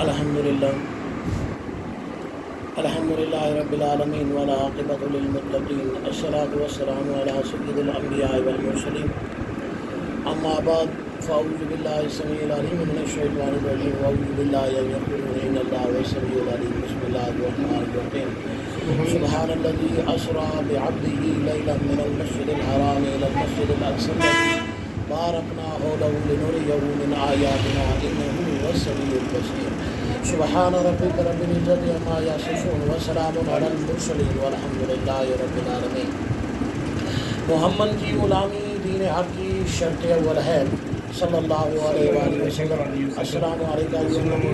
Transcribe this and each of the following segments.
الحمدللہ رب العالمین والعاقبۃ للمتقین الصلاۃ والسلام علی سید الانبیاء والمرسلین اما بعد فاعوذ باللہ السمیع العلیم من الشیطان الرجیم واعوذ باللہ ان یقولون ان اللہ هو السمیع العلیم بسم اللہ الرحمن الرحیم سبحان الذی اسری بعبده لیلا من المسجد الحرام الى المسجد الاقصى الذی بارکنا حولہ لنریہ من آیاتنا انہ هو السمیع البصیر سبحان ربک رب العزت عما یصفون وسلام علی المرسلین والحمد للہ رب العالمین۔ محمد کی غلامی دین حق کی شرط اول ہے صلی اللہ علیہ وآلہ وسلم۔ السلام علیکم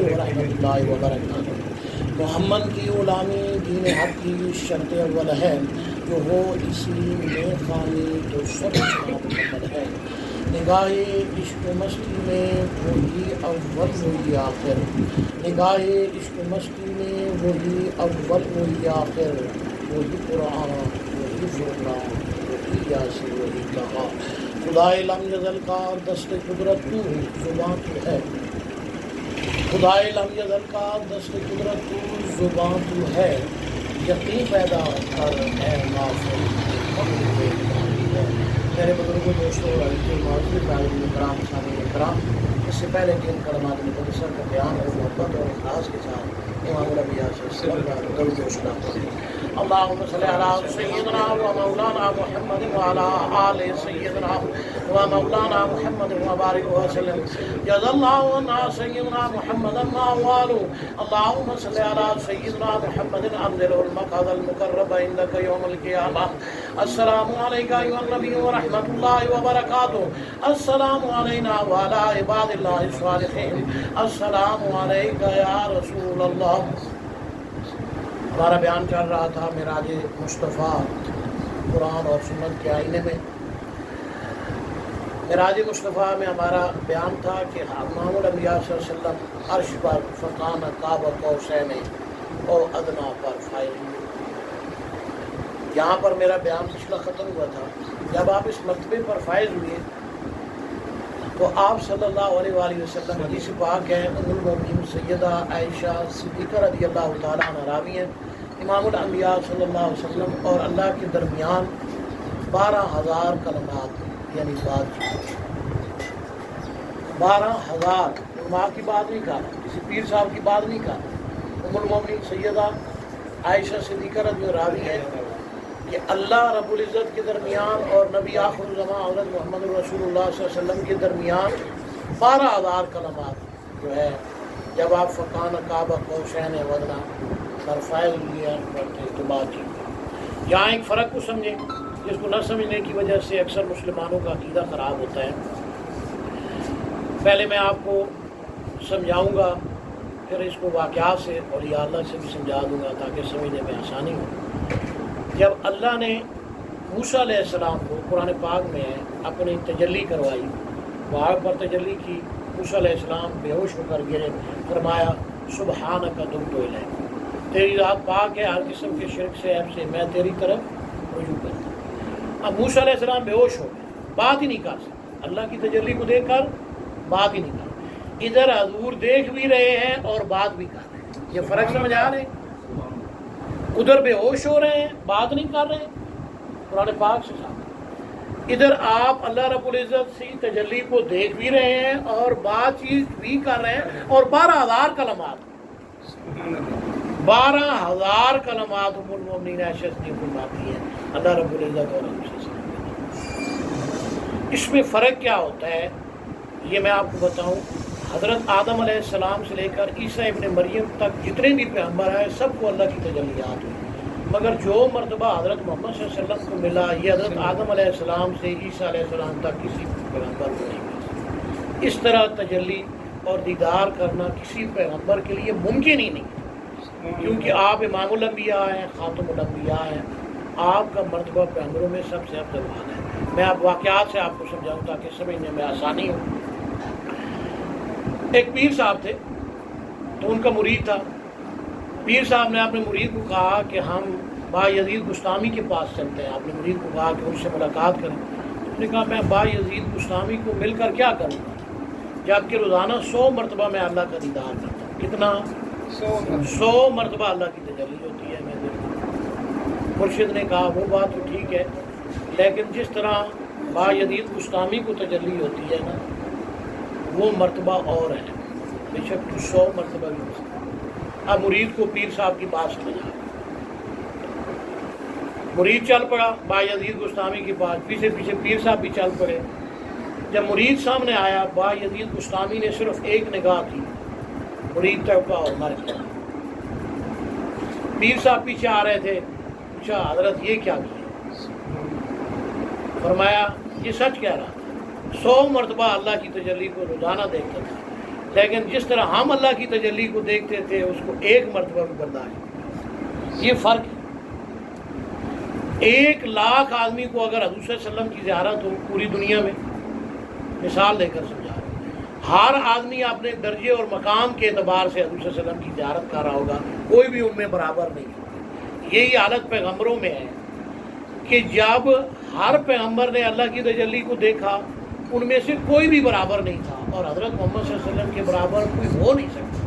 ورحمۃ اللہ وبرکاتہ۔ محمد کی غلامی دین حق کی شرط اول ہے، جو ہو اسی میں خامی تو سب محمد ہے۔ نگاہ عشق و مستی میں وہی اول وہی آخر، نگاہ عشق و مستی میں وہی اول وہی آخر، وہی قرآن وہی فرقان وہی یاسین وہی کہا۔ خدائے لم یزل کا دست قدرت تو زباں تو ہے، خدائے لم یزل کا دست قدرت تو زباں تو ہے، یقین پیدا کر اے غافل۔ میرے بزرگوں، دوستوں، کرام سامعین کرام، اس سے پہلے کہ ان کلمات مقدسہ کا بیان اور محبت اور اخلاص کے ساتھ امام الانبیاء صلی اللہ علیہ وسلم درود و سلام پڑھیں۔ اللہم صلی علی سیدنا و مولانا محمد وعلی آل سیدنا و مولانا محمد وبارک وسلم۔ جزا اللہ عنا سیدنا محمد ما والو۔ اللہم صلی علی سیدنا محمد انزل المقعد المقرب عندک یوم القیامہ۔ السلام علیکم ایھا النبی ورحمۃ اللہ وبرکاتہ۔ السلام علینا وعلی عباد اللہ الصالحین۔ السلام علیک یا رسول اللہ۔ ہمارا بیان چل رہا تھا معراج مصطفیٰ قرآن اور سنت کے آئینے میں۔ معراج مصطفیٰ میں ہمارا بیان تھا کہ امام الانبیاء صلی اللہ علیہ وسلم عرش پر فکان قاب قوسین او ادنا پر فائز ہوئے۔ یہاں پر میرا بیان پچھلا ختم ہوا تھا۔ جب آپ اس مرتبے پر فائز ہوئے تو آپ صلی اللہ علیہ وآلہ وسلم، حدیث پاک ہے، ام المؤمنین سیدہ عائشہ صدیقہ رضی اللہ تعالیٰ عنہ راوی ہیں، امام الانبیاء صلی اللہ علیہ وسلم اور اللہ کے درمیان 12,000 کلمات یعنی بات چیت، 12,000 علماء کی بات نہیں کہا، کسی پیر صاحب کی بات نہیں کہا۔ ام المؤمنین سیدہ عائشہ صدیقہ رضی اللہ راوی ہے کہ اللہ رب العزت کے درمیان اور نبی آخر الزمان حضرت محمد رسول اللہ صلی اللہ علیہ وسلم کے درمیان 12,000 کلمات جو ہے، جب آپ فکان قاب قوسین ودنا پر فائز ہوئے پڑھتے تو بات چیت۔ یہاں ایک فرق کو سمجھیں، جس کو نہ سمجھنے کی وجہ سے اکثر مسلمانوں کا عقیدہ خراب ہوتا ہے۔ پہلے میں آپ کو سمجھاؤں گا، پھر اس کو واقعات سے اولیاء اللہ سے بھی سمجھا دوں گا تاکہ سمجھنے میں آسانی ہو۔ جب اللہ نے موسیٰ علیہ السلام کو قرآن پاک میں اپنی تجلی کروائی، پہاڑ پر تجلی کی، موسیٰ علیہ السلام بے ہوش ہو کر گرے، فرمایا سبحانک تبت الیک، تیری ذات پاک ہے ہر قسم کے شرک سے، عیب سے، میں تیری طرف رجوع کرتا ہوں۔ اب موسیٰ علیہ السلام بے ہوش ہو گئے، بات ہی نہیں کر سکتے، اللہ کی تجلی کو دیکھ کر بات ہی نہیں کر، ادھر حضور دیکھ بھی رہے ہیں اور بات بھی کر رہے ہیں۔ یہ فرق سمجھ آ رہے ہیں؟ ادھر بے ہوش ہو رہے ہیں، بات نہیں کر رہے، قرآن پاک سے صاحب۔ ادھر آپ اللہ رب العزت سے تجلی کو دیکھ بھی رہے ہیں اور بات چیت بھی کر رہے ہیں، اور 12,000 کلمات، 12,000 کلمات ام المؤمنین عائشہ صدیقہ فرماتی ہیں اللہ رب العزت اور رسول صلی اللہ علیہ وسلم۔ اس میں فرق کیا ہوتا ہے یہ میں آپ کو بتاؤں۔ حضرت آدم علیہ السلام سے لے کر عیسیٰ ابن مریم تک جتنے بھی پیغمبر آئے سب کو اللہ کی تجلیات ہوئی، مگر جو مرتبہ حضرت محمد صلی اللہ علیہ وسلم کو ملا یہ حضرت آدم علیہ السلام سے عیسیٰ علیہ السلام تک کسی پیغمبر کو نہیں ملا۔ اس طرح تجلی اور دیدار کرنا کسی پیغمبر کے لیے ممکن ہی نہیں، کیونکہ آپ امام الانبیاء ہیں، خاتم الانبیاء ہیں، آپ کا مرتبہ پیغمبروں میں سب سے افضل ہے۔ میں آپ واقعات سے آپ کو سمجھاؤں تاکہ سمجھنے میں آسانی ہو۔ ایک پیر صاحب تھے تو ان کا مرید تھا۔ پیر صاحب نے اپنے مرید کو کہا کہ ہم با یزید بستامی کے پاس چلتے ہیں۔ آپ نے مرید کو کہا کہ ان سے ملاقات کریں۔ اس نے کہا میں با یزید بستامی کو مل کر کیا کروں گا، جبکہ روزانہ 100 مرتبہ میں اللہ کا دیدار کرتا ہوں۔ کتنا 100 مرتبہ اللہ کی تجلی ہوتی ہے. میں مرشد نے کہا وہ بات تو ٹھیک ہے، لیکن جس طرح با یزید بستامی کو تجلی ہوتی ہے نا، وہ مرتبہ اور ہے. بے شک تو 100 مرتبہ بھی ہو سکتا. اب مرید کو پیر صاحب کی بات سمجھ آ، مرید چل پڑا با یزید بستامی کے پاس، پیچھے پیچھے پیر صاحب بھی چل پڑے. جب مرید سامنے آیا، با یزید بستامی نے صرف ایک نگاہ کی، مرید تڑپا اور مر گیا. پیر صاحب پیچھے آ رہے تھے، پوچھا حضرت یہ کیا کیا؟ فرمایا یہ سچ کہہ رہا تھا، 100 مرتبہ اللہ کی تجلی کو روزانہ دیکھتا تھا، لیکن جس طرح ہم اللہ کی تجلی کو دیکھتے تھے اس کو ایک مرتبہ بھی برداشت. یہ فرق ہے. 1,00,000 آدمی کو اگر حضور صلی اللہ علیہ وسلم کی زیارت ہو پوری دنیا میں، مثال دے کر سمجھا رہا ہوں، ہر آدمی اپنے درجے اور مقام کے اعتبار سے حضور صلی اللہ علیہ وسلم کی زیارت کر رہا ہوگا، کوئی بھی ان میں برابر نہیں. یہی حالت پیغمبروں میں ہے کہ جب ہر پیغمبر نے اللہ کی تجلی کو دیکھا، ان میں سے کوئی بھی برابر نہیں تھا، اور حضرت محمد صلی اللہ علیہ وسلم کے برابر کوئی ہو نہیں سکتا.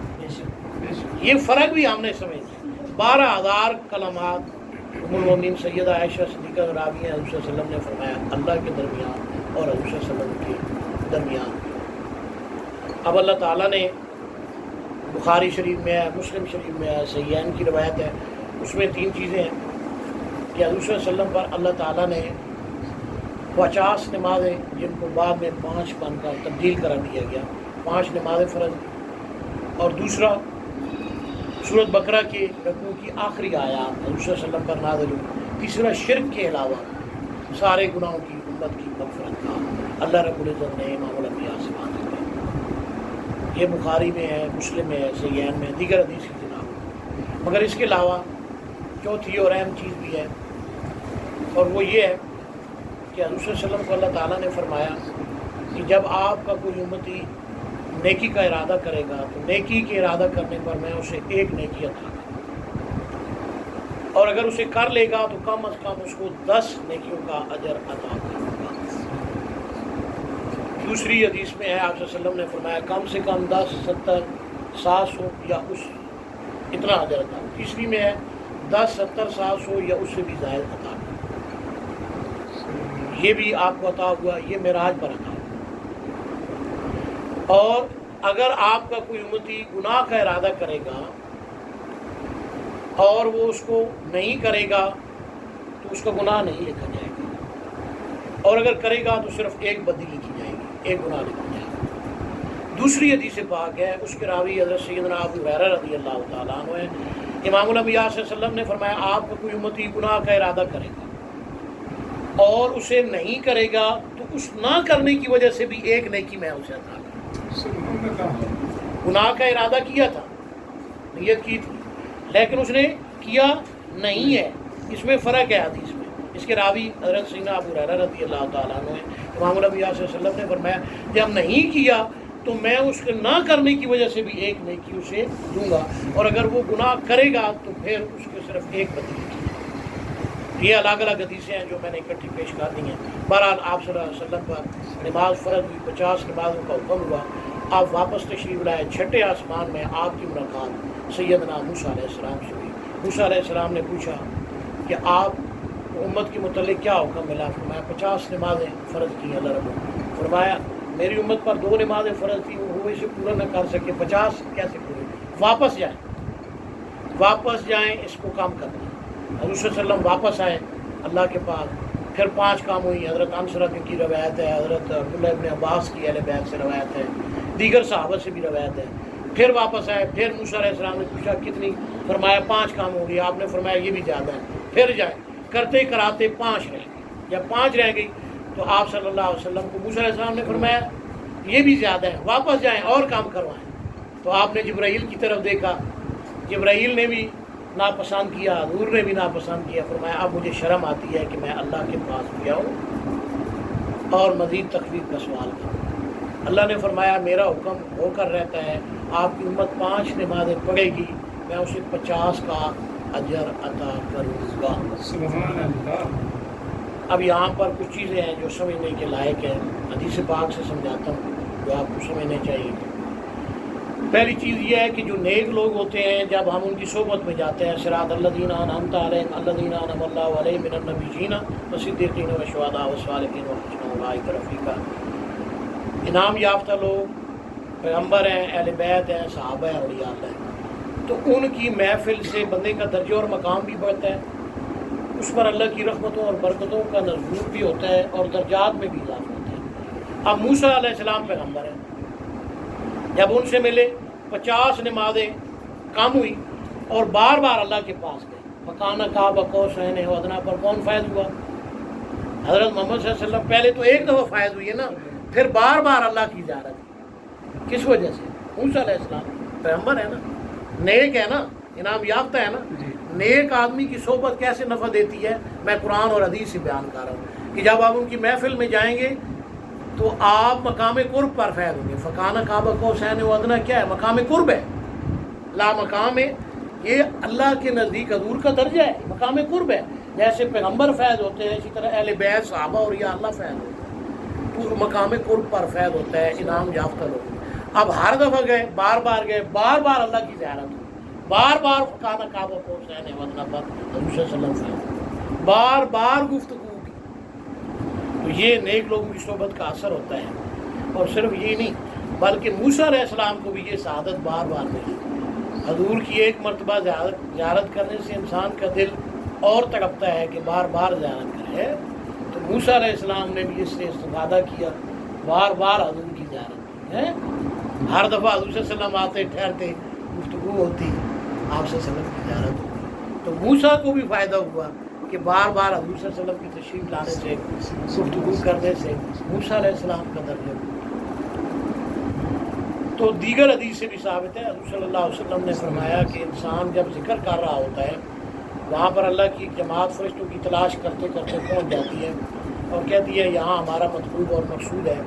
یہ فرق بھی ہم نے سمجھا. 12,000 کلمات ام المومنین سیدہ عائشہ صدیقہ راویہ حضور صلی اللہ علیہ وسلم نے فرمایا اللہ کے درمیان اور حضور صلی اللہ علیہ وسلم کے درمیان. اب اللہ تعالیٰ نے، بخاری شریف میں ہے، مسلم شریف میں ہے، صحیحین کی روایت ہے، اس میں 3 چیزیں ہیں کہ حضور صلی اللہ علیہ وسلم پر اللہ تعالیٰ نے 50 نمازیں، جن کو بعد میں 5 بن کر تبدیل کرا دیا گیا، 5 نمازیں فرض. اور دوسرا سورۃ بقرہ کے رکوع کی آخری آیات حضور صلی اللہ علیہ وسلم پر نازل ہوئی. تیسرا شرک کے علاوہ سارے گناہوں کی امت کی مغفرت کا اللہ رب العزت نے امام الانبیاء سے وعدہ کیا. یہ بخاری میں ہے، مسلم میں ہے، صحیحین میں ہے، دیگر حدیث کی کتاب. مگر اس کے علاوہ چوتھی اور اہم چیز بھی ہے، اور وہ یہ ہے کہ حضور صلی اللہ علیہ وسلم کو اللہ تعالیٰ نے فرمایا کہ جب آپ کا کوئی امتی نیکی کا ارادہ کرے گا تو نیکی کے ارادہ کرنے پر میں اسے 1 نیکی عطا کروں، اور اگر اسے کر لے گا تو کم از کم اس کو 10 نیکیوں کا اجر عطا کروں گا. دوسری حدیث میں ہے آپ صلی اللہ علیہ وسلم نے فرمایا کم سے کم 10 70 700 یا اس اتنا اجر عطا. تیسری میں ہے 10 70 700 یا اس سے بھی زائد عطا. یہ بھی آپ کو عطا ہوا، یہ معراج پر عطا. اور اگر آپ کا کوئی امتی گناہ کا ارادہ کرے گا اور وہ اس کو نہیں کرے گا تو اس کا گناہ نہیں لکھا جائے گا، اور اگر کرے گا تو صرف 1 بدی لکھی جائے گی، 1 گناہ لکھا جائے گا. دوسری حدیث پاک ہے، اس کے راوی حضرت سیدنا ابو ہریرہ رضی اللہ تعالیٰ عنہ ہے. امام الانبیاء صلی اللہ علیہ وسلم نے فرمایا آپ کا کوئی امتی گناہ کا ارادہ کرے گا اور اسے نہیں کرے گا تو اس نہ کرنے کی وجہ سے بھی 1 نیکی میں اسے عطا کروں. گناہ کا ارادہ کیا تھا، نیت کی تھی، لیکن اس نے کیا نہیں ہے. اس میں فرق ہے حدیث میں. اس کے راوی حضرت سیدنا ابو ہریرہ رضی اللہ تعالیٰ عنہ ہے. امام الانبیاء صلی اللہ علیہ وسلم نے فرمایا جب نہیں کیا تو میں اس کے نہ کرنے کی وجہ سے بھی 1 نیکی اسے دوں گا، اور اگر وہ گناہ کرے گا تو پھر اس کے صرف 1 بدی. یہ الگ الگ حدیثیں ہیں جو میں نے اکٹھی پیش کر دی ہیں. بہرحال آپ صلی اللہ علیہ وسلم پر نماز فرض ہوئی، 50 نمازوں کا حکم ہوا، آپ واپس تشریف لائے. 6 آسمان میں آپ کی ملاقات سیدنا موسیٰ علیہ السلام سے ہوئی. موسیٰ علیہ السلام نے پوچھا کہ آپ کو امت کے متعلق کیا حکم ملا؟ فرمایا 50 نمازیں فرض کی اللہ رب. فرمایا میری امت پر 2 نمازیں فرض تھیں، وہ اسے پورا نہ کر سکے، 50 کیسے پورے؟ واپس جائیں، واپس جائیں، اس کو کام کرنا. حضور صلی اللہ علیہ وسلم واپس آئے اللہ کے پاس. پھر 5 کام ہوئی. حضرت انس رضی اللہ عنہ کی روایت ہے، حضرت عبداللہ ابن عباس کی اہل بیت سے روایت ہے، دیگر صحابہ سے بھی روایت ہے. پھر واپس آئے. پھر موسیٰ علیہ السلام نے پوچھا کتنی؟ فرمایا 5 کام ہو گئی. آپ نے فرمایا یہ بھی زیادہ ہے. پھر جائیں. کرتے کراتے 5 رہ گئی. جب 5 رہ گئی تو آپ صلی اللہ علیہ وسلم کو موسیٰ علیہ السلام نے فرمایا یہ بھی زیادہ ہے، واپس جائیں اور کام کروائیں. تو آپ نے جبرائیل کی طرف دیکھا، جبرائیل نے بھی ناپسند کیا، حضور نے بھی ناپسند کیا. فرمایا اب مجھے شرم آتی ہے کہ میں اللہ کے پاس بھی آؤں اور مزید تخفیف کا سوال کروں. اللہ نے فرمایا میرا حکم ہو کر رہتا ہے، آپ کی امت 5 نمازیں پڑھے گی، میں اسے 50 کا اجر عطا کروں گا. سبحان اللہ. اب یہاں پر کچھ چیزیں ہیں جو سمجھنے کے لائق ہیں. حدیث پاک سے سمجھاتا ہوں جو آپ کو سمجھنے چاہیے. پہلی چیز یہ ہے کہ جو نیک لوگ ہوتے ہیں جب ہم ان کی صحبت میں جاتے ہیں صراط الذین انعمت علیہم الذین انعم اللہ علیہم من النبیین والصدیقین والشہداء والصالحین وحسن اولئک رفیقا، انعام یافتہ لوگ پیغمبر ہیں، اہل بیت ہیں، صحابہ ہیں، اولیاء اللہ ہیں، تو ان کی محفل سے بندے کا درجہ اور مقام بھی بڑھتا ہے، اس پر اللہ کی رحمتوں اور برکتوں کا نزول بھی ہوتا ہے اور درجات میں بھی اضافہ ہوتا ہے۔ اب موسیٰ علیہ السلام پیغمبر ہیں، جب ان سے ملے 50 نمازیں کم ہوئی اور بار بار اللہ کے پاس گئے، مکانہ قاب قوسین او ادنیٰ پر کون فائز ہوا؟ حضرت محمد صلی اللہ علیہ وسلم پہلے تو ایک دفعہ فائز ہوئی ہے نا، پھر بار بار اللہ کی زیارت، کس وجہ سے؟ موسیٰ علیہ السلام پیغمبر ہے نا، نیک ہے نا، انعام یافتہ ہے نا۔ نیک آدمی کی صحبت کیسے نفع دیتی ہے، میں قرآن اور حدیث سے بیان کر رہا ہوں کہ جب آپ ان کی محفل میں جائیں گے تو آپ مقام قرب پر فیض ہوں گے۔ فکانہ قاب قوسین و ادنیٰ کیا ہے؟ مقام قرب ہے، لا مقام ہے، یہ اللہ کے نزدیک حضور کا درجہ ہے، مقام قرب ہے۔ جیسے پیغمبر فیض ہوتے ہیں اسی طرح اہل بیت صحابہ اور یا اللہ فیض ہوتے ہیں، پورا مقام قرب پر فیض ہوتا ہے، انعام یافتہ لوگ۔ اب ہر دفعہ گئے، بار بار گئے، بار بار اللہ کی زیارت ہوئی، بار بار فکانہ قاب قوسین و ادنیٰ پر حضور صلی اللہ علیہ وسلم بار بار گفتگو کی۔ تو یہ نیک لوگوں کی صحبت کا اثر ہوتا ہے، اور صرف یہ نہیں بلکہ موسیٰ علیہ السلام کو بھی یہ سعادت بار بار ملی۔ حضور کی ایک مرتبہ زیارت کرنے سے انسان کا دل اور تڑپتا ہے کہ بار بار زیارت کرے، تو موسیٰ علیہ السلام نے بھی اس سے استفادہ کیا، بار بار حضور کی زیارت کی ہے۔ ہر دفعہ حضور صلی اللہ علیہ وسلم آتے، ٹھہرتے، گفتگو ہوتی، آپ صلی اللہ علیہ وسلم کی زیارت ہوتی، تو موسیٰ کو بھی فائدہ ہوا کہ بار بار حضور صلی اللہ علیہ وسلم کی تشریف لانے سے، گفتگو کرنے سے موسیٰ علیہ السلام کا درجہ ہوا۔ تو دیگر حدیث سے بھی ثابت ہے، حضور صلی اللہ علیہ وسلم نے فرمایا کہ انسان جب ذکر کر رہا ہوتا ہے وہاں پر اللہ کی جماعت فرشتوں کی تلاش کرتے کرتے پہنچ جاتی ہے اور کہتی ہے یہاں ہمارا مطلوب اور مقصود ہے،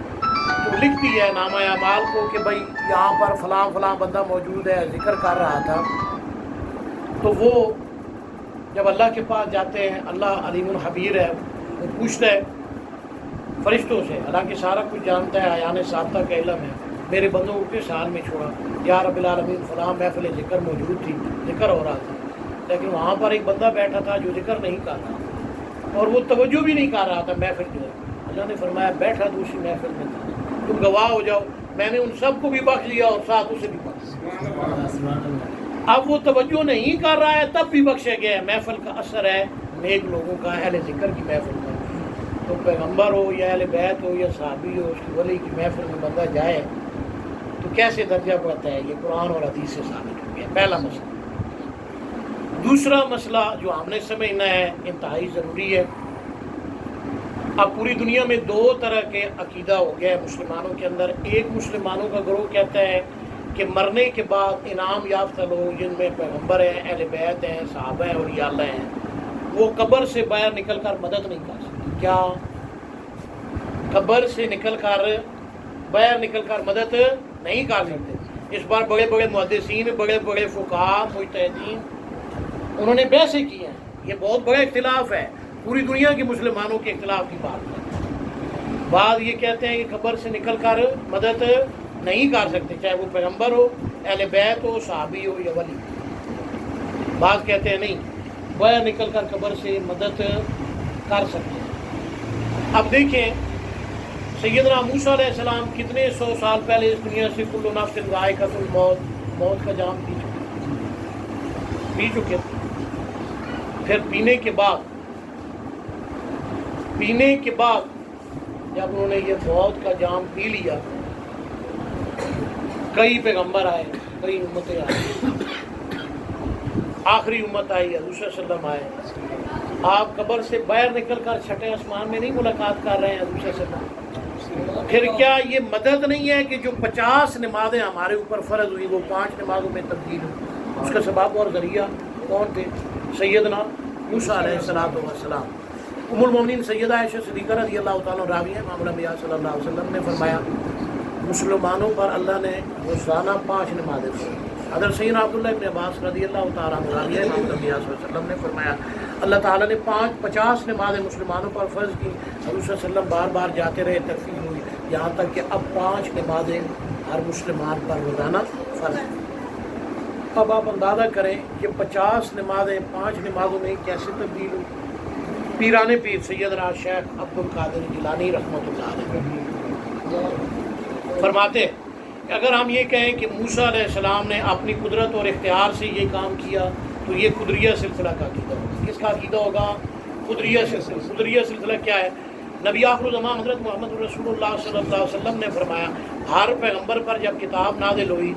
تو لکھتی ہے نامہ اعمال کو کہ بھائی یہاں پر فلاں فلاں بندہ موجود ہے، ذکر کر رہا تھا۔ تو وہ جب اللہ کے پاس جاتے ہیں، اللہ علیم الخبیر ہے، وہ پوچھتا ہے فرشتوں سے، حالانکہ سارا کچھ جانتا ہے، عیان سابقہ کا علم ہے، میرے بندوں کو کس حال میں چھوڑا؟ یا رب العالمین فلاں محفل ذکر موجود تھی، ذکر ہو رہا تھا، لیکن وہاں پر ایک بندہ بیٹھا تھا جو ذکر نہیں کر رہا تھا اور وہ توجہ بھی نہیں کر رہا تھا محفل جو ہے۔ اللہ نے فرمایا بیٹھا تو اسی محفل میں تھا، تم گواہ ہو جاؤ، میں نے ان سب کو بھی بخش دیا اور ساتھ اسے بھی بخش دیا۔ اب وہ توجہ نہیں کر رہا ہے تب بھی بخشا گیا ہے، محفل کا اثر ہے نیک لوگوں کا، اہل ذکر کی محفل کا۔ تو پیغمبر ہو یا اہل بیت ہو یا صحابی ہو، اس کی ولی کی محفل میں بندہ جائے تو کیسے درجہ بڑھتا ہے، یہ قرآن اور حدیث سے ثابت ہو گیا، پہلا مسئلہ۔ دوسرا مسئلہ جو ہم نے سمجھنا ہے، انتہائی ضروری ہے۔ اب پوری دنیا میں دو طرح کے عقیدہ ہو گیا ہے مسلمانوں کے اندر۔ ایک مسلمانوں کا گروہ کہتا ہے کہ مرنے کے بعد انعام یافتہ لوگ جن میں پیغمبر ہیں، اہل بیت ہیں، صحابہ ہیں، اولیاء اللہ ہیں، وہ قبر سے باہر نکل کر مدد نہیں کر سکتے۔ کیا قبر سے نکل کر باہر نکل کر مدد نہیں کر سکتے؟ اس بار بڑے بڑے محدثین، بڑے بڑے فقہاء، مجتہدین انہوں نے بحثیں کی ہیں، یہ بہت بڑا اختلاف ہے، پوری دنیا کے مسلمانوں کے اختلاف کی بات ہے۔ بعض یہ کہتے ہیں کہ قبر سے نکل کر مدد نہیں کر سکتے، چاہے وہ پیغمبر ہو، اہل بیت ہو، صحابی ہو یا ولی۔ بعض کہتے ہیں نہیں، باہر نکل کر قبر سے مدد کر سکتے ہیں۔ اب دیکھیں سیدنا موسیٰ علیہ السلام کتنے 100 سال پہلے اس دنیا سے کل نفس ذائقۃ الموت، موت کا جام پی چکے تھے۔ پھر پینے کے بعد جب انہوں نے یہ موت کا جام پی لیا، کئی پیغمبر آئے، کئی امتیں آئی، آخری امت آئی، حضور صلی اللہ علیہ وسلم آئے۔ آپ قبر سے باہر نکل کر چھٹے آسمان میں نہیں ملاقات کر رہے ہیں حضور صلی اللہ علیہ وسلم؟ پھر کیا یہ مدد نہیں ہے کہ جو 50 نمازیں ہمارے اوپر فرض ہوئی وہ 5 نمازوں میں تبدیل ہوئی؟ اس کا سبب اور ذریعہ کون تھے؟ سیدنا موسیٰ علیہ السلام۔ ام المومنین سیدہ عائشہ صدیقہ رضی اللہ تعالیٰ راوی ہے، امام الانبیاء صلی اللہ علیہ وسلم نے فرمایا مسلمانوں پر اللہ نے روزانہ 5 نمازیں فرض۔ حضرت سیدنا عبداللہ ابن عباس رضی اللہ تعالیٰ عنہ راوی ہے، امام الانبیاء صلی اللہ علیہ وسلم نے فرمایا اللہ تعالیٰ نے 50 نمازیں مسلمانوں پر فرض کی۔ حضور صلی اللہ علیہ وسلم بار بار جاتے رہے، تکفیر ہوئی، یہاں تک کہ اب 5 نمازیں ہر مسلمان پر روزانہ فرض ہے۔ اب آپ اندازہ کریں کہ 50 نمازیں 5 نمازوں میں کیسے تبدیل ہوئی۔ پیران پیر سیدنا شیخ عبد القادر جیلانی رحمۃ اللہ علیہ فرماتے ہیں کہ اگر ہم یہ کہیں کہ موسیٰ علیہ السلام نے اپنی قدرت اور اختیار سے یہ کام کیا تو یہ قدریہ سلسلہ کا عقیدہ ہوگا۔ کس کا عقیدہ ہوگا؟ قدریہ سلسلہ۔ قدریہ سلسلہ کیا ہے؟ نبی آخر الزمان حضرت محمد رسول اللہ صلی اللہ علیہ وسلم نے فرمایا ہر پیغمبر پر جب کتاب نازل ہوئی،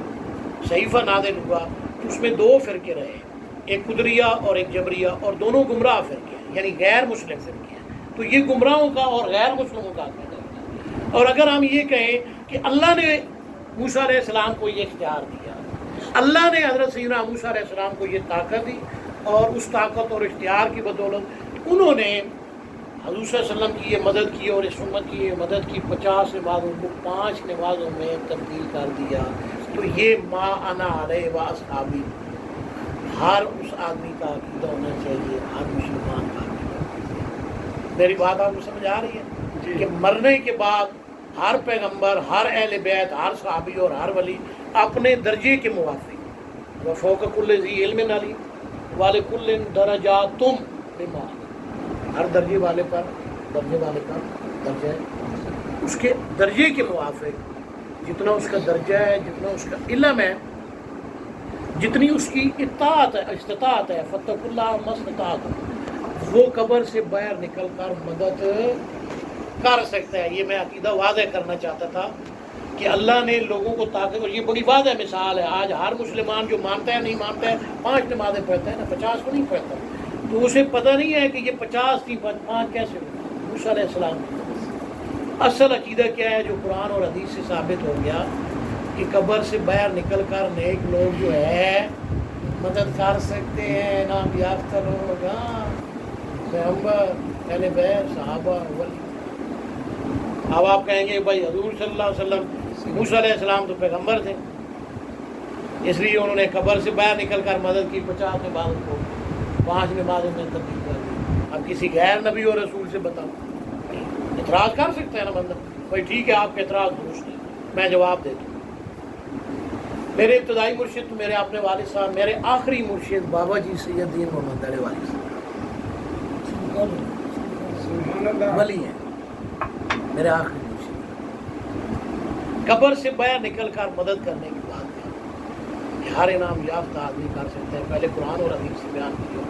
صحیفہ نازل ہوا، تو اس میں 2 فرقے رہے، ایک قدریہ اور ایک جبریہ، اور دونوں گمراہ فرقے ہیں، یعنی غیر مسلم فرقے ہیں۔ تو یہ گمراہوں کا اور غیر مسلموں کا عقیدہ ہے۔ اور اگر ہم یہ کہیں کہ اللہ نے موسیٰ علیہ السلام کو یہ اختیار دیا، اللہ نے حضرت سیدنا موسیٰ علیہ السلام کو یہ طاقت دی، اور اس طاقت اور اختیار کی بدولت انہوں نے حضور صلی اللہ علیہ وسلم کی یہ مدد کی اور اس امت کی یہ مدد کی، 50 نمازوں کو 5 نمازوں میں تبدیل کر دیا، تو یہ ما انا علیہ و اصحابی ہر اس آدمی کا عقیدہ ہونا چاہیے، ہر مسلمان کا عقیدہ۔ میری بات آپ کو سمجھ آ رہی ہے کہ مرنے کے بعد ہر پیغمبر، ہر اہل بیت، ہر صحابی اور ہر ولی اپنے درجے کے موافق، وفوق کل ذی علم علیم ولکل درجات بما، ہر درجے والے کا درجہ ہے، اس کے درجے کے موافق جتنا اس کا درجہ ہے، جتنا اس کا علم ہے، جتنی اس کی اطاعت ہے، استطاعت ہے، فاتقوا اللہ ما استطعتم، وہ قبر سے باہر نکل کر مدد کر سکتا ہے۔ یہ میں عقیدہ واضح کرنا چاہتا تھا کہ اللہ نے لوگوں کو طاقت، اور یہ بڑی واضح مثال ہے۔ آج ہر مسلمان جو مانتا ہے نہیں مانتا ہے 5 نمازیں پڑھتا ہے نا، 50 کو نہیں پڑھتا، تو اسے پتہ نہیں ہے کہ یہ 50 تھی 5 کیسے ہوئی موسیٰ علیہ السلام۔ اصل عقیدہ کیا ہے جو قرآن اور حدیث سے ثابت ہو گیا کہ قبر سے باہر نکل کر نیک لوگ جو ہے مدد کر سکتے ہیں، انعام یافتہ لوگ، پیغمبر، اہل بیت، صحابہ، ولی۔ اب آپ کہیں گے بھائی حضور صلی اللہ علیہ وسلم، موسیٰ علیہ السلام تو پیغمبر تھے، اس لیے انہوں نے قبر سے باہر نکل کر مدد کی، 50 نمازوں کو 5 نمازوں میں تبدیل کر دی۔ اب کسی غیر نبی اور رسول سے بتاؤ، اعتراض کر سکتا ہے نا بندہ، بھائی ٹھیک ہے آپ کا اعتراض درست ہے، میں جواب دیتا ہوں۔ میرے ابتدائی مرشد تو میرے اپنے والد صاحب، میرے آخری مرشد بابا جی سید دین محمد دڑے والی صاحب ولی ہیں، میرے آخری مرشد۔ قبر سے باہر نکل کر مدد کرنے کی بات ہے کہ ہر انعام یافتہ آدمی کر سکتا ہے، پہلے قرآن اور حدیث سے بیان کیا۔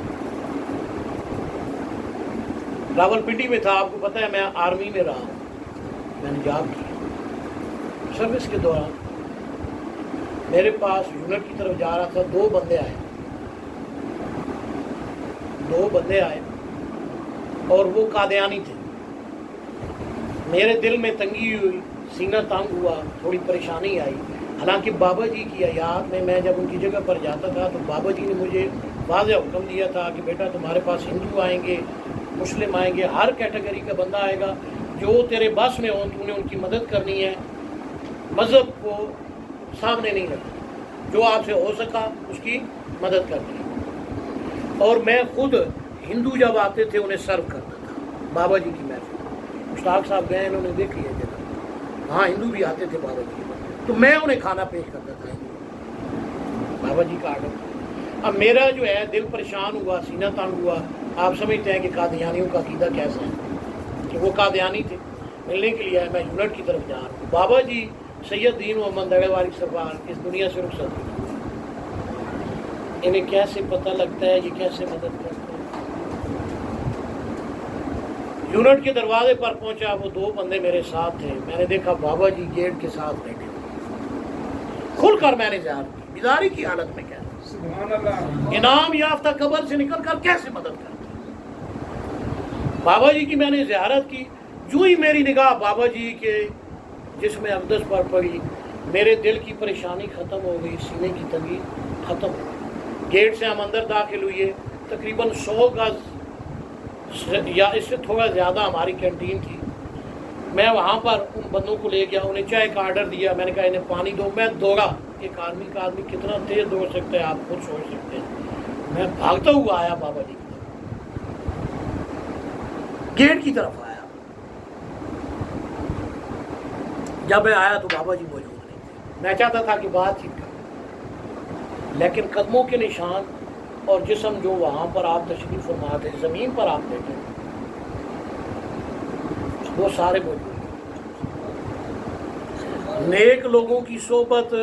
راول پنڈی میں تھا، آپ کو پتہ ہے میں آرمی میں رہا ہوں، میں نے جاب کی سروس کے دوران، میرے پاس یونٹ کی طرف جا رہا تھا، 2 بندے آئے اور وہ قادیانی تھے۔ میرے دل میں تنگی ہوئی، سینہ تنگ ہوا، تھوڑی پریشانی آئی، حالانکہ بابا جی کی یاد میں جب ان کی جگہ پر جاتا تھا تو بابا جی نے مجھے واضح حکم دیا تھا کہ بیٹا تمہارے پاس ہندو آئیں گے، مسلم آئیں گے، ہر کیٹیگری کا بندہ آئے گا، جو تیرے بس میں ہو تو نے ان کی مدد کرنی ہے، مذہب کو سامنے نہیں رکھنا، جو آپ سے ہو سکا اس کی مدد کرنی ہے۔ اور میں خود ہندو جب آتے تھے انہیں سرو کرتا تھا، بابا جی کی محفل، مشتاق صاحب گئے انہوں نے دیکھی ہے جگہ، ہاں ہندو بھی آتے تھے بابا جی، تو میں انہیں کھانا پیش کرتا تھا ہندو، بابا جی کا آڈر۔ اب میرا جو ہے دل پریشان ہوا، سینہ تنگ ہوا۔ آپ سمجھتے ہیں کہ قادیانیوں کا عقیدہ کیسا ہے، کہ وہ قادیانی تھے، ملنے کے لیے میں یونٹ کی طرف جا رہا ہوں، بابا جی سید دین محمد دڑے والی سرکار اس دنیا سے رخصت ہوئی، انہیں کیسے پتہ لگتا ہے یہ کیسے مدد کرتے ہیں۔ یونٹ کے دروازے پر پہنچا، وہ 2 بندے میرے ساتھ تھے، میں نے دیکھا بابا جی گیٹ کے ساتھ بیٹھے، کھل کر میں نے زیارت کی، بیداری کی حالت میں کیا انعام یافتہ قبر سے نکل کر کیسے مدد کرتے ہیں۔ بابا جی کی میں نے زیارت کی، جو ہی میری نگاہ بابا جی کے جسم اقدس پر پڑی، میرے دل کی پریشانی ختم ہو گئی، سینے کی تنگی ختم ہو گئی۔ گیٹ سے ہم اندر داخل ہوئے، تقریباً 100 گز یا اس سے تھوڑا زیادہ ہماری کینٹین تھی۔ میں وہاں پر ان بندوں کو لے گیا، انہیں چائے کا آرڈر دیا، میں نے کہا انہیں پانی دو، میں دوڑا۔ ایک آدمی کا آدمی کتنا تیز دوڑ سکتا ہے آپ خود سوچ سکتے ہیں، میں بھاگتا ہوا آیا بابا جی کی طرف، گیٹ کی طرف آیا۔ جب میں آیا تو بابا جی موجود نہیں تھے، میں چاہتا تھا کہ بات چیت کروں، لیکن قدموں کے نشان اور جسم جو وہاں پر آپ تشریف فرما تھے، زمین پر آپ بیٹھے، وہ سارے موجود ہیں۔ نیک لوگوں کی صحبت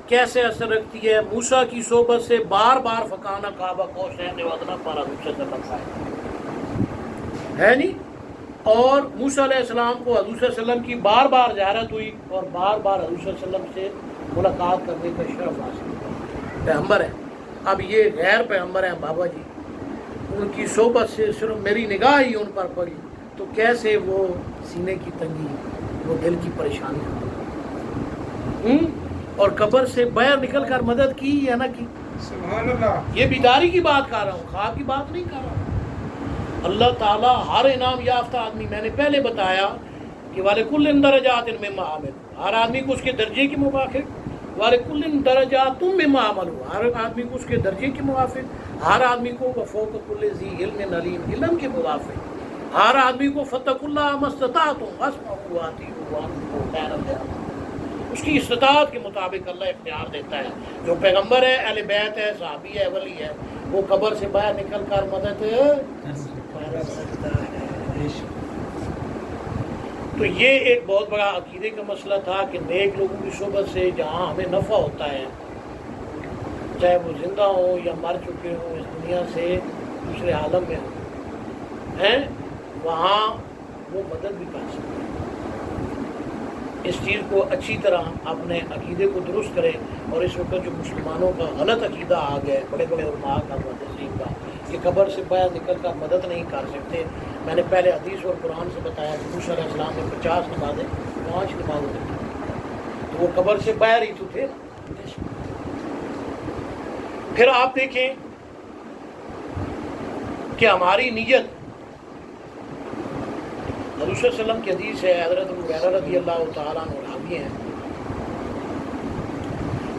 کیسے اثر رکھتی ہے؟ موسیٰ کی صحبت سے بار بار فکانہ کعبہ قوسین و ادنیٰ پر حضور صلی اللہ علیہ وسلم ہے نہیں، اور موسیٰ علیہ السلام کو حضور صلی اللہ علیہ وسلم کی بار بار زیارت ہوئی اور بار بار حضور صلی اللہ علیہ وسلم سے ملاقات کرنے کا شرف حاصل ہوا۔ پیغمبر ہیں، اب یہ غیر پیغمبر ہیں بابا جی، ان کی صحبت سے صرف میری نگاہ ہی ان پر پڑی تو کیسے وہ سینے کی تنگی، وہ دل کی پریشانی اور قبر سے باہر نکل کر مدد کی یا نہ کی؟ سبحان اللہ۔ یہ بیداری کی بات کر رہا ہوں، خواب کی بات نہیں کر رہا ہوں۔ اللہ تعالیٰ ہر انعام یافتہ آدمی، میں نے پہلے بتایا کہ وَلِكُلٍّ دَرَجَاتٍ مِّمَّا عَمِلَ، ہر آدمی کو اس کے درجے کے موافق، وَلِكُلٍّ دَرَجَاتٌ مِّمَّا عَمَلُوا، ہر آدمی کو اس کے درجے کے موافق، ہر آدمی کو وَفَوْقَ كُلِّ ذِي عِلْمٍ عَلِيمٍ علم کے موافق، ہر آدمی کو فَاتَّقُوا اللَّهَ مَا اسْتَطَعْتُمْ وَاسْمَعُوا وَأَطِيعُوا وَأَنفِقُوا خَيْرًا لِّأَنفُسِكُمْ، اس کی استطاعت کے مطابق اللہ اختیار دیتا ہے۔ جو پیغمبر ہے، اہل بیت ہے، صحابی ہے، ولی ہے، وہ قبر سے باہر نکل کر مدد کر سکتا ہے۔ تو یہ ایک بہت بڑا عقیدے کا مسئلہ تھا کہ نیک لوگوں کی صحبت سے جہاں ہمیں نفع ہوتا ہے، چاہے وہ زندہ ہوں یا مر چکے ہوں، اس دنیا سے دوسرے عالم میں ہوں ہیں، وہاں وہ مدد بھی کر سکتے ہیں۔ اس چیز کو اچھی طرح اپنے عقیدے کو درست کریں، اور اس وقت جو مسلمانوں کا غلط عقیدہ آ گیا ہے، بڑے بڑے علماء کا، محدثین کا، کہ قبر سے باہر نکل کر مدد نہیں کر سکتے۔ میں نے پہلے حدیث اور قرآن سے بتایا کہ موسیٰ علیہ السلام نے 50 نمازیں 5 نمازیں کی، تو وہ قبر سے باہر ہی تو تھے۔ پھر آپ دیکھیں کہ ہماری نیت، حضور صلی اللہ علیہ وسلم کی حدیث ہے، حضرت ابو ہریرہ رضی اللہ تعالیٰ عنہ راوی ہیں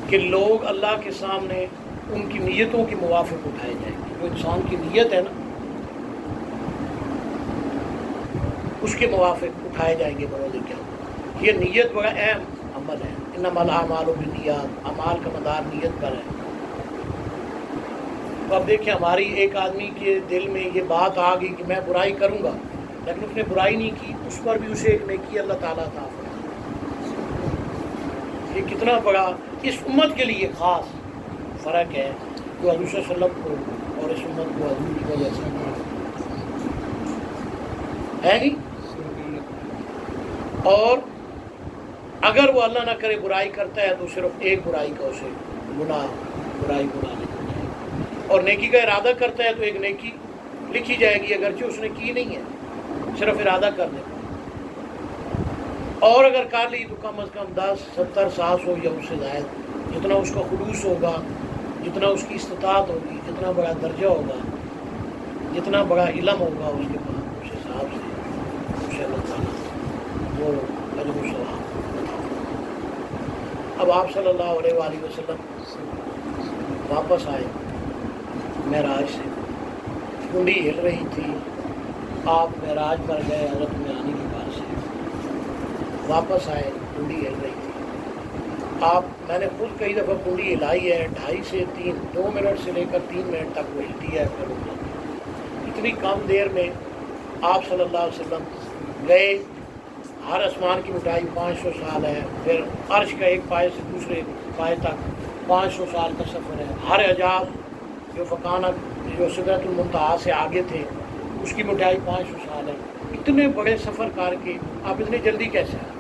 کہ لوگ اللہ کے سامنے ان کی نیتوں کے موافق اٹھائے جائیں گے۔ جو انسان کی نیت ہے نا، اس کے موافق اٹھائے جائیں گے بروز قیامت۔ یہ نیت بڑا اہم عمل ہے، انما الاعمال بالنیات، اعمال کا مدار نیت پر ہے۔ تو اب دیکھیں ہماری ایک آدمی کے دل میں یہ بات آ گئی کہ میں برائی کروں گا، لیکن اس نے برائی نہیں کی، اس پر بھی اسے ایک نیکی اللہ تعالیٰ عطا فرمائے۔ یہ کتنا بڑا اس امت کے لیے خاص فرق ہے جو حضور صلی اللہ علیہ وسلم کو اور اس امت کو حضور کی وجہ سے ہے نہیں۔ اور اگر وہ اللہ نہ کرے برائی کرتا ہے تو صرف ایک برائی کا اسے برائی لکھی جائے گی، اور نیکی کا ارادہ کرتا ہے تو ایک نیکی لکھی جائے گی، اگرچہ اس نے کی نہیں ہے، صرف ارادہ کرنے کا۔ اور اگر کر لی تو کم از کم 10 70 100 ہو یا اس سے زائد، جتنا اس کا خلوص ہوگا، جتنا اس کی استطاعت ہوگی، جتنا بڑا درجہ ہوگا، جتنا بڑا علم ہوگا اس کے پاس، اس حساب سے اسے اللہ تعالیٰ وہ اجر و ثواب۔ اب آپ صلی اللہ علیہ وآلہ وسلم واپس آئے معراج سے، کنڈی ہل رہی تھی، آپ معراج پر گئے حضرت میانی کے پاس سے، واپس آئے، کنڈی ہل رہی تھی۔ آپ، میں نے خود کئی دفعہ کنڈی ہلائی ہے، 2.5 سے 3 2 منٹ سے لے کر 3 منٹ تک وہ ہلتی ہے، پھر رک جاتی ہے۔ اتنی کم دیر میں آپ صلی اللہ علیہ وسلم گئے۔ ہر آسمان کی اونچائی 500 سال ہے، پھر عرش کا ایک پائے سے دوسرے پائے تک 500 سال کا سفر ہے۔ ہر عجاب جو فکانہ جو سدرۃ المنتہا سے آگے تھے، اس کی اونچائی 500 سال ہے۔ اتنے بڑے سفر کر کے آپ اتنی جلدی کیسے آئے؟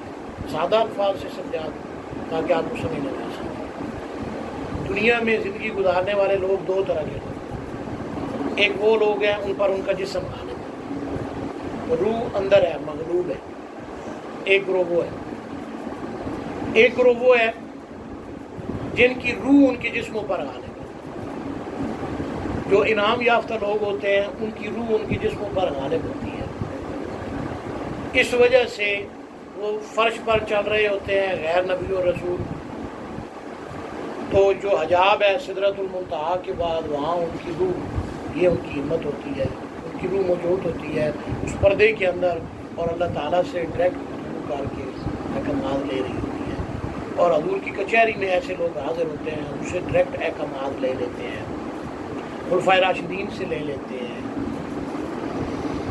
سادہ الفاظ سے سمجھا دیں تاکہ آپ کو سمجھ میں آ سکے۔ دنیا میں زندگی گزارنے والے لوگ 2 طرح کے لوگ، ایک وہ لوگ ہیں ان پر ان کا جسم غالب ہے، روح اندر ہے، مغلوب ہے۔ ایک گروہ وہ ہے جن کی روح ان کے جسموں پر غالب ہے۔ جو انعام یافتہ لوگ ہوتے ہیں ان کی روح ان کے جسموں پر غالب ہوتی ہے، اس وجہ سے وہ فرش پر چل رہے ہوتے ہیں غیر نبی اور رسول۔ تو جو حجاب ہے سدرۃ المنتہا کے بعد، وہاں ان کی روح، یہ ان کی ہمت ہوتی ہے، ان کی روح موجود ہوتی ہے اس پردے کے اندر، اور اللہ تعالیٰ سے ڈائریکٹ کر کے احکامات لے رہی ہوتی ہے۔ اور حضور کی کچہری میں ایسے لوگ حاضر ہوتے ہیں، حضور سے ڈائریکٹ احکامات لے لیتے ہیں، خلفائے راشدین سے لے لیتے ہیں،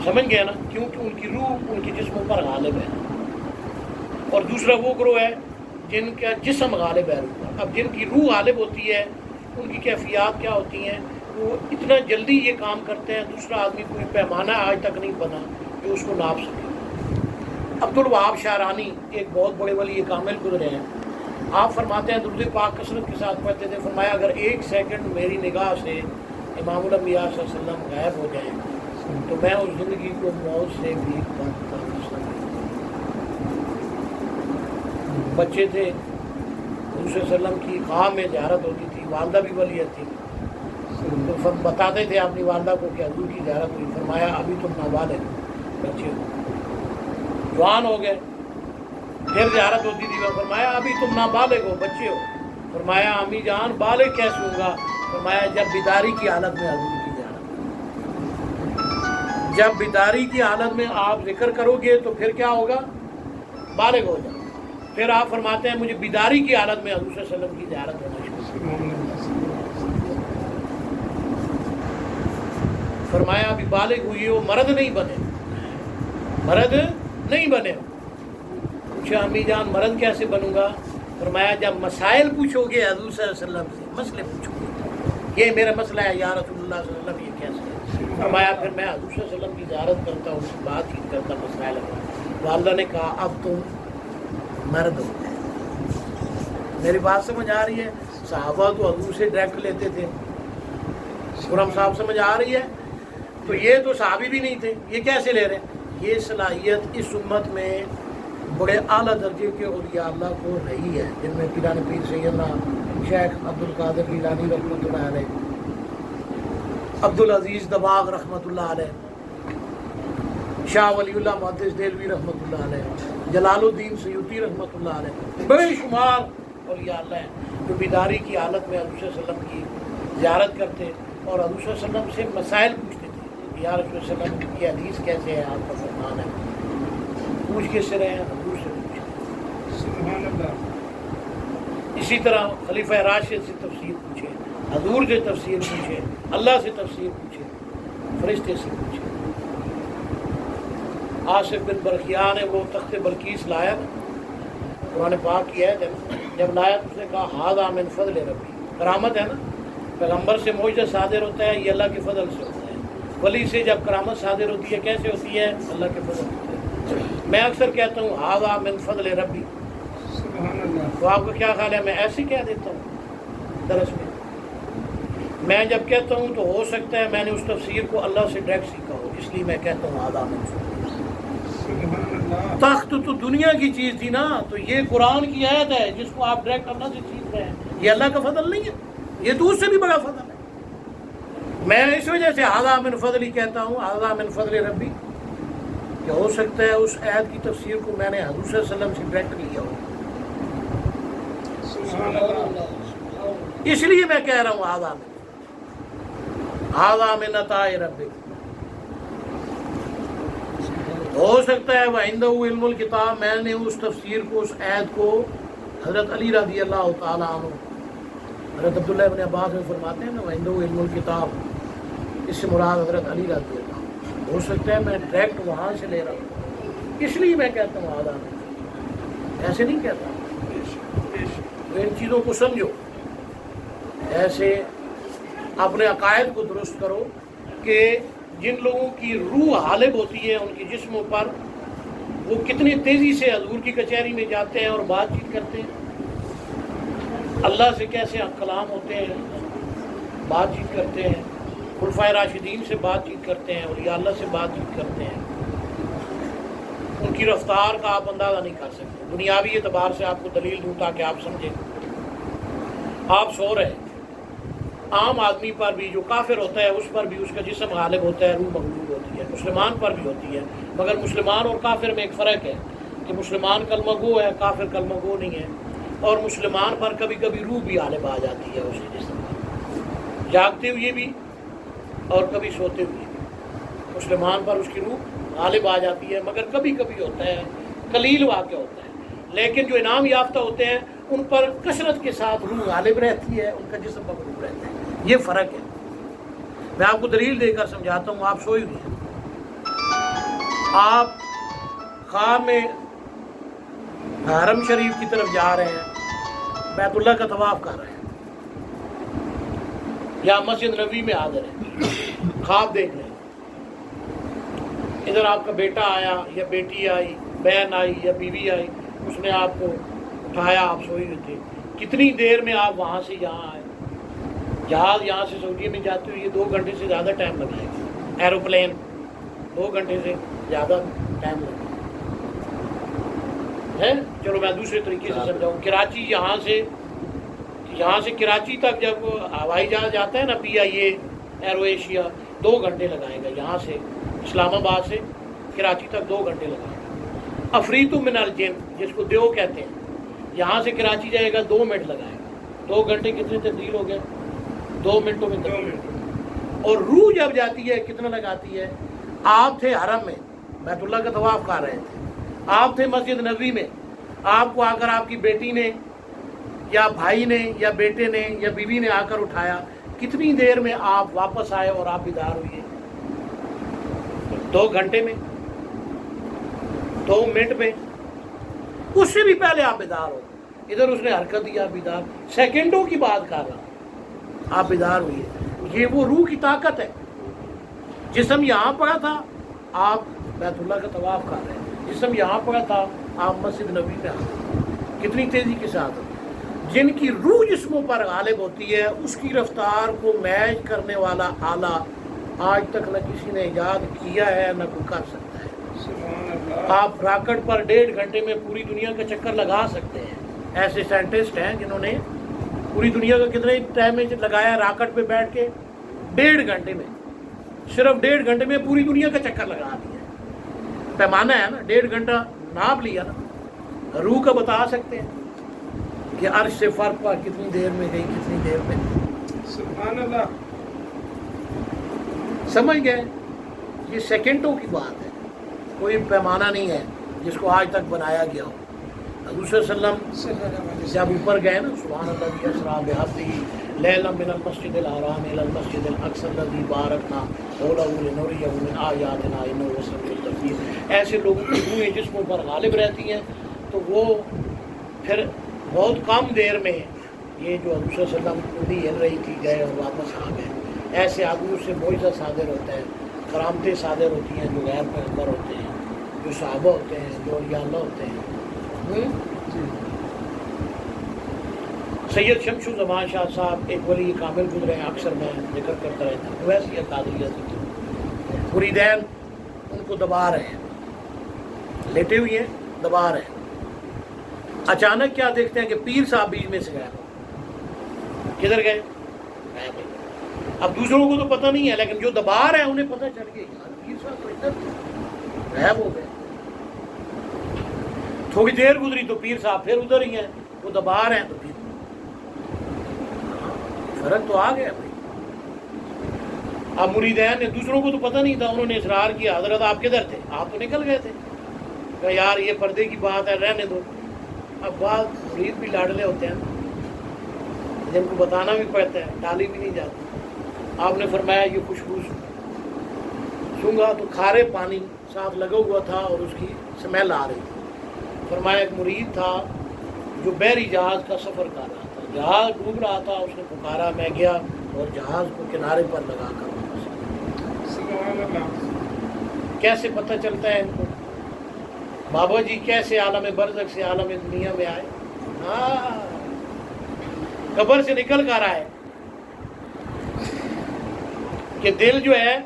سمجھ گئے نا، کیونکہ ان کی روح ان کے جسموں پر غالب ہے۔ اور دوسرا وہ گروہ ہے جن کا جسم غالب ہے روح پر۔ اب جن کی روح غالب ہوتی ہے ان کی کیفیات کیا ہوتی ہیں؟ وہ اتنا جلدی یہ کام کرتے ہیں، دوسرا آدمی کوئی پیمانہ آج تک نہیں بنا جو اس کو ناپ سکے۔ عبدالوہاب شعرانی ایک بہت بڑے ولی کامل گزرے ہیں، آپ فرماتے ہیں درود پاک کثرت کے ساتھ پڑھتے تھے، فرمایا اگر ایک سیکنڈ میری نگاہ سے امام الانبیاء صلی اللہ علیہ وسلم غائب ہو جائیں تو میں اس زندگی کو موت سے بھی بات کر سکتا۔ بچے تھے، حضور صلی اللہ علیہ وسلم کی خواب میں زیارت ہوتی تھی، والدہ بھی ولیت تھی، تو بتاتے تھے اپنی والدہ کو کہ حضور کی زیارت ہوئی، فرمایا ابھی تم نابالغ بچے ہو، جوان ہو گئے، پھر زیارت ہوتی تھی، فرمایا ابھی تم نابالغ ہو، بچے ہو، فرمایا امی جان بالغ کیسے ہوں گا؟ فرمایا جب بیداری کی حالت میں حضور کی زیارت، جب بیداری کی حالت میں آپ ذکر کرو گے تو پھر کیا ہوگا؟ بالغ ہو جائے۔ پھر آپ فرماتے ہیں مجھے بیداری کی حالت میں حضور صلی اللہ علیہ وسلم کی زیارت ہونا شروع، فرمایا ابھی بالغ ہوئی ہو، مرد نہیں بنے، مرد نہیں بنے۔ پوچھا امی جان مرد کیسے بنوں گا؟ فرمایا جب مسائل پوچھو گے حضور صلی اللہ علیہ وسلم سے، مسئلے پوچھو گے، یہ میرا مسئلہ ہے یا رسول اللہ صلی اللہ علیہ وسلم، یہ کیسے ہے؟ فرمایا پھر میں حضور صلی اللہ علیہ وسلم کی زیارت کرتا ہوں، اس کی بات چیت کرتا، مسائل ہے۔ والدہ نے کہا اب تم مرد ہو گئے۔ میری بات سمجھ آ رہی ہے؟ صحابہ تو حضور سے ڈائریکٹ لیتے تھے، خرم صاحب سمجھ آ رہی ہے؟ تو یہ تو صحابی بھی نہیں تھے، یہ کیسے لے رہے ہیں؟ یہ صلاحیت اس امت میں بڑے اعلیٰ درجے کے اولیاء اللہ کو رہی ہے، جن میں پیران پیر سیدنا شیخ عبدالقادر گیلانی رحمۃ اللہ علیہ، عبدالعزیز دباغ رحمۃ اللہ علیہ، شاہ ولی اللہ محدث دہلوی رحمۃ اللہ علیہ، جلال الدین سیوطی رحمۃ اللہ علیہ، بے شمار اولیاء اللہ ہیں جو بیداری کی حالت میں حضور صلی اللہ علیہ وسلم کی زیارت کرتے اور حضور صلی اللہ علیہ وسلم سے مسائل پوچھتے تھے، یا رسول اللہ علیہ وسلم کی حدیث کیسے ہے، آپ کا فرمان ہے، پوچھ کس سے رہے ہیں؟ حضور سے پوچھیں۔ سبحان اللہ۔ اسی طرح خلیفہ راشد سے تفسیر پوچھے، حضور سے تفسیر پوچھے، اللہ سے تفسیر پوچھے، فرشتے سے پوچھے۔ آصف بن برقیہ نے وہ تخت بلقیس لایا، قرآن پاک کی ہے، جب لایا تو اس نے کہا ھذا من فضل ربی، کرامت ہے نا، پیغمبر سے معجزہ صادر ہوتا ہے یہ اللہ کے فضل سے ہوتا ہے، ولی سے جب کرامت صادر ہوتی ہے کیسے ہوتی ہے؟ اللہ کے فضل سے۔ میں اکثر کہتا ہوں ھذا من فضل ربی، تو آپ کا کیا خیال ہے میں ایسے کہہ دیتا ہوں؟ درس میں جب کہتا ہوں تو ہو سکتا ہے میں نے اس تفسیر کو اللہ سے ڈائریکٹ سیکھا ہو، اس لیے میں کہتا ہوں ھذا من فضل۔ تخت تو دنیا کی چیز تھی نا، تو یہ قرآن کی آیت ہے جس کو آپ ڈائریکٹ اللہ سے سیکھ رہے ہیں، یہ اللہ کا فضل نہیں ہے، یہ تو اس سے بھی بڑا فضل ہے۔ میں اس وجہ سے ھذا من فضل ہی کہتا ہوں، ھذا من فضل ربی، کہ ہو سکتا ہے اس آیت کی تفسیر کو میں نے حضور صلی اللہ علیہ وسلم سے ڈائریکٹ لیا ہو، اس لیے میں کہہ رہا ہوں ھذا من عطاء ربی۔ ہو سکتا ہے وَعِندَهُ عِلْمُ الْكِتَابِ، میں نے اس تفسیر کو، اس آیت کو حضرت علی رضی اللہ تعالیٰ عنہ، حضرت عبداللہ ابن عباس میں فرماتے ہیں نا وَعِندَهُ عِلْمُ الْكِتَابِ، اس سے مراد حضرت علی رضی اللہ عنہ، ہو سکتا ہے میں ڈائریکٹ وہاں سے لے رہا ہوں، اس لیے میں کہتا ہوں ھذا من، ایسے نہیں کہتا۔ ان چیزوں کو سمجھو، ایسے اپنے عقائد کو درست کرو کہ جن لوگوں کی روح غالب ہوتی ہے ان کے جسموں پر، وہ کتنی تیزی سے حضور کی کچہری میں جاتے ہیں اور بات چیت کرتے ہیں، اللہ سے کیسے کلام ہوتے ہیں، بات چیت کرتے ہیں، خلفائے راشدین سے بات چیت کرتے ہیں، اولیاء اللہ سے بات چیت کرتے ہیں، ان کی رفتار کا آپ اندازہ نہیں کر سکتے۔ دنیاوی اعتبار سے آپ کو دلیل دوں تاکہ آپ سمجھیں، آپ سو رہے ہیں، عام آدمی پر بھی جو کافر ہوتا ہے اس پر بھی اس کا جسم غالب ہوتا ہے، روح مغلوب ہوتی ہے، مسلمان پر بھی ہوتی ہے، مگر مسلمان اور کافر میں ایک فرق ہے کہ مسلمان کلمہ گو ہے، کافر کلمہ گو نہیں ہے، اور مسلمان پر کبھی کبھی روح بھی غالب آ جاتی ہے اس کے جسم پر، جاگتے ہوئے بھی اور کبھی سوتے ہوئے بھی مسلمان پر اس کی روح غالب آ جاتی ہے، مگر کبھی کبھی ہوتا ہے، قلیل واقع ہوتا ہے، لیکن جو انعام یافتہ ہوتے ہیں ان پر کثرت کے ساتھ روح غالب رہتی ہے، ان کا جسم مغلوب رہتا ہے. یہ فرق ہے. میں آپ کو دلیل دے کر سمجھاتا ہوں. آپ سوئے ہوئے ہیں، آپ خواب میں حرم شریف کی طرف جا رہے ہیں، بیت اللہ کا طواف کر رہے ہیں، یا مسجد نبوی میں حاضر ہیں، خواب دیکھ رہے ہیں. ادھر آپ کا بیٹا آیا یا بیٹی آئی، بہن آئی یا بیوی آئی، اس نے آپ کو اٹھایا، آپ سوئے ہوئے تھے. کتنی دیر میں آپ وہاں سے یہاں آئے؟ جہاز یہاں سے سعودیہ میں جاتے ہوئے 2 گھنٹے سے زیادہ ٹائم لگائے گا. ایروپلین 2 گھنٹے سے زیادہ ٹائم لگے ہے. چلو میں دوسرے طریقے سے سمجھاؤں. کراچی یہاں سے کراچی تک جب ہوائی جہاز جاتا ہے نا، PIA ایرو ایشیا، 2 گھنٹے لگائے گا. یہاں سے اسلام آباد سے کراچی تک 2 گھنٹے لگائے گا. افریت من الجن جس کو دیو کہتے ہیں، یہاں سے کراچی جائے گا 2 منٹ لگائے گا. 2 گھنٹے کتنے تبدیل ہو گئے؟ 2 منٹوں میں تبدیل. اور روح جب جاتی ہے کتنا لگاتی ہے؟ آپ تھے حرم میں، بیت اللہ کا طواف کر رہے تھے، آپ تھے مسجد نبوی میں، آپ کو آ کر آپ کی بیٹی نے یا بھائی نے یا بیٹے نے یا بیوی نے آ کر اٹھایا. کتنی دیر میں آپ واپس آئے اور آپ بیدار ہوئے؟ 2 گھنٹے میں، 2 منٹ میں. اس سے بھی پہلے آپ بیدار ہو. ادھر اس نے حرکت دیا، بیدار. سیکنڈوں کی بات کر رہا، آپ بیدار ہوئے. یہ وہ روح کی طاقت ہے. جسم یہاں پڑا تھا، آپ بیت اللہ کا طواف کر رہے ہیں. جسم یہاں پڑا تھا، آپ مسجد نبوی میں آ. کتنی تیزی کے ساتھ. جن کی روح جسموں پر غالب ہوتی ہے، اس کی رفتار کو میچ کرنے والا آلہ آج تک نہ کسی نے ایجاد کیا ہے نہ کوئی کر سکتا ہے. آپ راکٹ پر 1.5 گھنٹے میں پوری دنیا کا چکر لگا سکتے ہیں. ایسے سائنٹسٹ ہیں جنہوں نے پوری دنیا کا کتنے ٹائم میں لگایا راکٹ پہ بیٹھ کے؟ 1.5 گھنٹے میں. صرف 1.5 گھنٹے میں پوری دنیا کا چکر لگا دیا. پیمانہ ہے نا، 1.5 گھنٹہ ناپ لیا نا. روح کا بتا سکتے ہیں کہ عرش سے فرق پر کتنی دیر میں گئی، کتنی دیر میں. سبحان اللہ. سمجھ گئے؟ یہ سیکنڈوں کی بات ہے، کوئی پیمانہ نہیں ہے جس کو آج تک بنایا گیا ہو. حضور صلی اللہ علیہ وسلم جب اوپر گئے نا، سبحان اللہ اسرا بعبدہ لیلا من المسجد الحرام الی المسجد الاقصی الذی بارکنا حولہ لنریہ من آیاتنا انہ هو السمیع البصیر. ایسے لوگوں کی روحیں جسموں پر غالب رہتی ہیں تو وہ پھر بہت کم دیر میں یہ جو حضور صلی اللہ علیہ وسلم کو بھی ہل رہی تھی گئے اور واپس آ گئے. ایسے آدمیوں سے معجزہ صادر ہوتا ہے، کرامتیں صادر ہوتی ہیں جو غیر پیغمبر ہوتے ہیں، جو صحابہ ہوتے ہیں، جو اولیاء اللہ ہوتے ہیں. سید شمس الزمان شاہ صاحب ایک ولی کامل گزرے ہیں، اکثر میں ذکر کرتا رہتا ہوں. ویسی ہے قادریہ سے مریدین ان کو دبا رہے ہیں، لیٹے ہوئے ہیں، دبا رہے ہیں. اچانک کیا دیکھتے ہیں کہ پیر صاحب بیچ میں سے گئے. کدھر گئے؟ اب دوسروں کو تو پتہ نہیں ہے، لیکن جو دبا رہے ہیں انہیں پتہ چل گیا یار پیر صاحب تو ادھر غائب ہو گئے. تھوڑی دیر گزری تو پیر صاحب پھر ادھر ہی ہیں، وہ دبا رہے ہیں تو پھر فرق تو آ گیا بھائی. اب مریدین نے، دوسروں کو تو پتہ نہیں تھا، انہوں نے اصرار کیا حضرت آپ کدھر تھے؟ آپ تو نکل گئے تھے. کہ یار یہ پردے کی بات ہے، رہنے دو. اب بعض مرید بھی لاڈلے ہوتے ہیں جن کو بتانا بھی پڑتا ہے، ڈالی بھی نہیں جاتی. آپ نے فرمایا یہ خوشبو سونگا تو کھارے پانی ساتھ لگا ہوا تھا اور اس کی سمیل آ رہی تھی. فرمایا ایک مرید تھا جو بحری جہاز کا سفر کر رہا تھا، جہاز ڈوب رہا تھا، اس نے پکارا، میں گیا اور جہاز کو کنارے پر لگا کر واپس. کیسے پتہ چلتا ہے ان کو؟ بابا جی کیسے عالم برزخ سے عالم دنیا میں آئے؟ ہاں قبر سے نکل کر آئے کہ دل جو ہے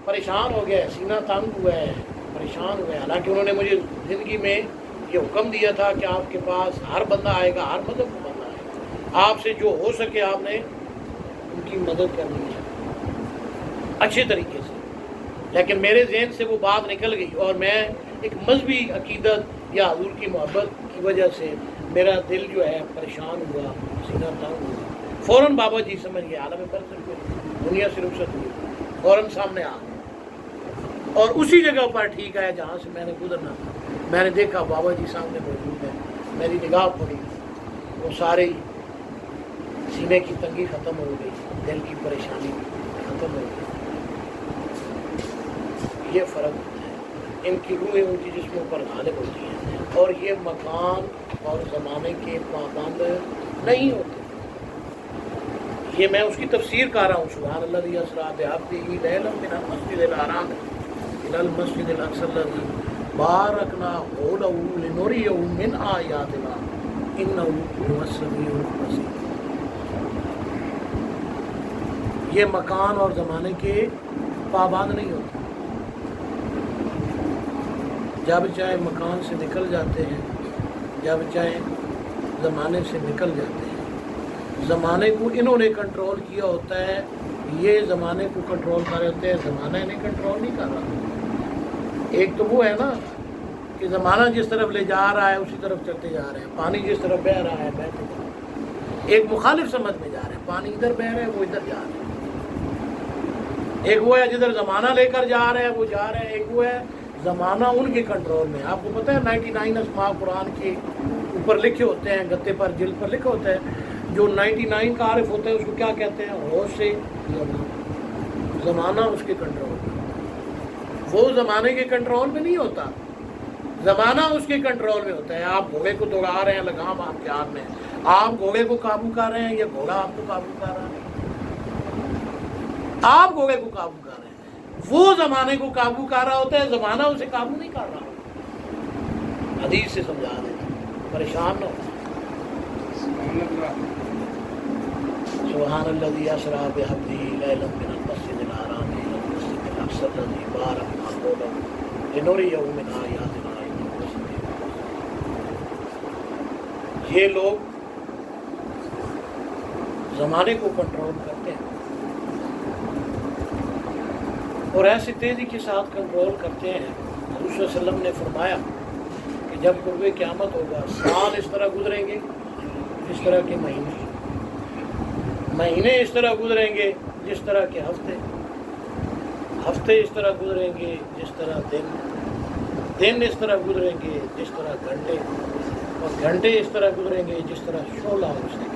پریشان ہو گیا ہے، سینہ تنگ ہوا ہے، پریشان ہوئے. حالانکہ انہوں نے مجھے زندگی میں یہ حکم دیا تھا کہ آپ کے پاس ہر بندہ آئے گا، ہر مذہب کا بندہ آئے گا، آپ سے جو ہو سکے آپ نے ان کی مدد کرنی ہے اچھے طریقے سے. لیکن میرے ذہن سے وہ بات نکل گئی اور میں ایک مذہبی عقیدت یا حضور کی محبت کی وجہ سے میرا دل جو ہے پریشان ہوا، سینہ تنگ ہوا. فوراً بابا جی سمجھ گئے عالم برزخ میں دنیا سے رخصت ہوئی، فوراً سامنے آ گئے اور اسی جگہ پر ٹھیک ہے جہاں سے میں نے گزرنا تھا. میں نے دیکھا بابا جی سامنے موجود ہے، میری نگاہ پڑی وہ سارے سینے کی تنگی ختم ہو گئی، دل کی پریشانی ختم ہو گئی۔ یہ فرق ہوتا ہے، ان کی روحیں ان کی جسموں پر غالب ہوتی ہیں، اور یہ مکان اور زمانے کے پابند نہیں ہوتے۔ یہ میں اس کی تفسیر کر رہا ہوں، سبحان الذی اسریٰ بعبدہ لیلا من المسجد الحرام الی المسجد الاقصی الذی بارکنا حولہ لنریہ من آیاتنا انہ هو السمیع البصیر۔ یہ مکان اور زمانے کے پابند نہیں ہوتے، جب چاہے مکان سے نکل جاتے ہیں، جب چاہے زمانے سے نکل جاتے ہیں۔ زمانے کو انہوں نے کنٹرول کیا ہوتا ہے، یہ زمانے کو کنٹرول کر رہے ہوتے ہیں، زمانہ انہیں کنٹرول نہیں کر رہا۔ ایک تو وہ ہے نا کہ زمانہ جس طرف لے جا رہا ہے اسی طرف چلتے جا رہے ہیں، پانی جس طرف بہہ رہا ہے بہتے جا رہے ہیں۔ ایک مخالف سمت میں جا رہے ہیں، پانی ادھر بہہ رہا ہے وہ ادھر جا رہے ہیں۔ ایک وہ ہے جدھر زمانہ لے کر جا رہے ہیں وہ جا رہے ہیں، ایک وہ ہے زمانہ ان کے کنٹرول میں۔ آپ کو پتہ ہے 99 اسماء قرآن کے اوپر لکھے ہوتے ہیں، گتے پر جلد پر لکھے ہوتا ہے، جو 99 کا عارف ہوتا ہے اس کو کیا کہتے ہیں؟ ہوش سے زمانہ اس کے کنٹرول میں، وہ زمانے کے کنٹرول میں نہیں ہوتا، زمانہ اس کے کنٹرول میں ہوتا ہے۔ آپ گھوڑے کو دوڑا رہے ہیں، لگام آپ کے ہاتھ میں، آپ گھوڑے کو قابو کر رہے ہیں یا گھوڑا آپ کو قابو کر رہا ہے؟ آپ گھوڑے کو قابو کر رہے ہیں، وہ زمانے کو قابو کر رہا ہوتا ہے، زمانہ اسے قابو نہیں کر رہا ہوتا۔ حدیث سے سمجھا دیتا، پریشان نہ ہو۔ سبحان اللہ سبحان الذی اسریٰ بعبدہ لیلا من المسجد الحرام الی المسجد الاقصی الذی بارکنا حولہ لنریہ من آیاتنا انہ هو السمیع البصیر۔ یہ لوگ زمانے کو کنٹرول کرتے ہیں اور ایسی تیزی کے ساتھ کنٹرول کرتے ہیں۔ حضور صلی اللہ علیہ وسلم نے فرمایا کہ جب قرب قیامت ہوگا، سال اس طرح گزریں گے جس طرح کے مہینے، مہینے اس طرح گزریں گے جس طرح کے ہفتے، ہفتے اس طرح گزریں گے جس طرح دن، دن اس طرح گزریں گے جس طرح گھنٹے، اور گھنٹے اس طرح گزریں گے جس طرح شعلہ ہو سکے۔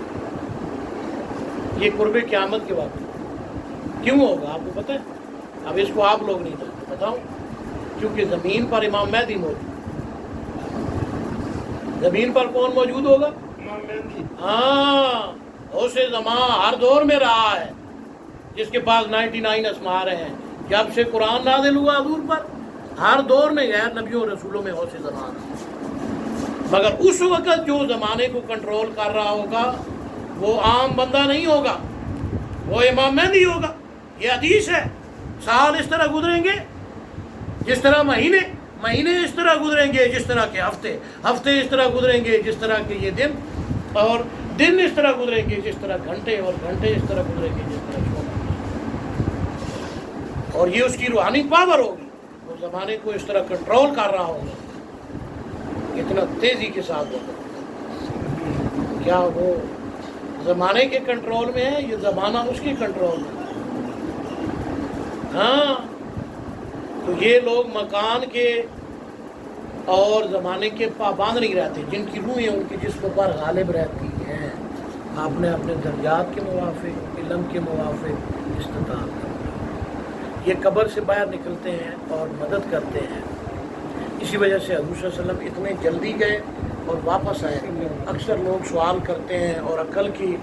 یہ قرب قیامت کے وقت کیوں ہوگا آپ کو پتہ ہے؟ اب اس کو آپ لوگ نہیں جانتے، بتاؤں؟ کیونکہ زمین پر امام مہدی موجود، زمین پر کون موجود ہوگا؟ امام مہدی۔ ہاں، اسے زمان ہر دور میں رہا ہے، جس کے پاس 99 اسماء رہے ہیں۔ جب سے قرآن نازل ہوا حضور پر، ہر دور میں غیر نبیوں اور رسولوں میں اسے زمان ہے، مگر اس وقت جو زمانے کو کنٹرول کر رہا ہوگا وہ عام بندہ نہیں ہوگا، وہ امام مہدی ہوگا۔ یہ حدیث ہے، سال اس طرح گزریں گے جس طرح مہینے، مہینے اس طرح گزریں گے جس طرح کے ہفتے، ہفتے اس طرح گزریں گے جس طرح کے یہ دن، اور دن اس طرح گزریں گے جس طرح گھنٹے، اور گھنٹے اس طرح گزریں گے جس طرح شعلہ۔ اور یہ اس کی روحانی پاور ہوگی، وہ زمانے کو اس طرح کنٹرول کر رہا ہوگا، اتنا تیزی کے ساتھ ہوگا۔ کیا وہ زمانے کے کنٹرول میں ہے، یہ زمانہ اس کے کنٹرول میں ہے؟ ہاں، تو یہ لوگ مکان کے اور زمانے کے پابند نہیں رہتے، جن کی روحیں ان کے جسم پر غالب رہتی ہیں۔ آپ نے اپنے درجات کے موافق، علم کے موافق استطاعت کرنا۔ یہ قبر سے باہر نکلتے ہیں اور مدد کرتے ہیں۔ اسی وجہ سے حضور صلی اللہ علیہ وسلم اتنے جلدی گئے اور واپس آئے۔ اکثر لوگ سوال کرتے ہیں اور عقل کی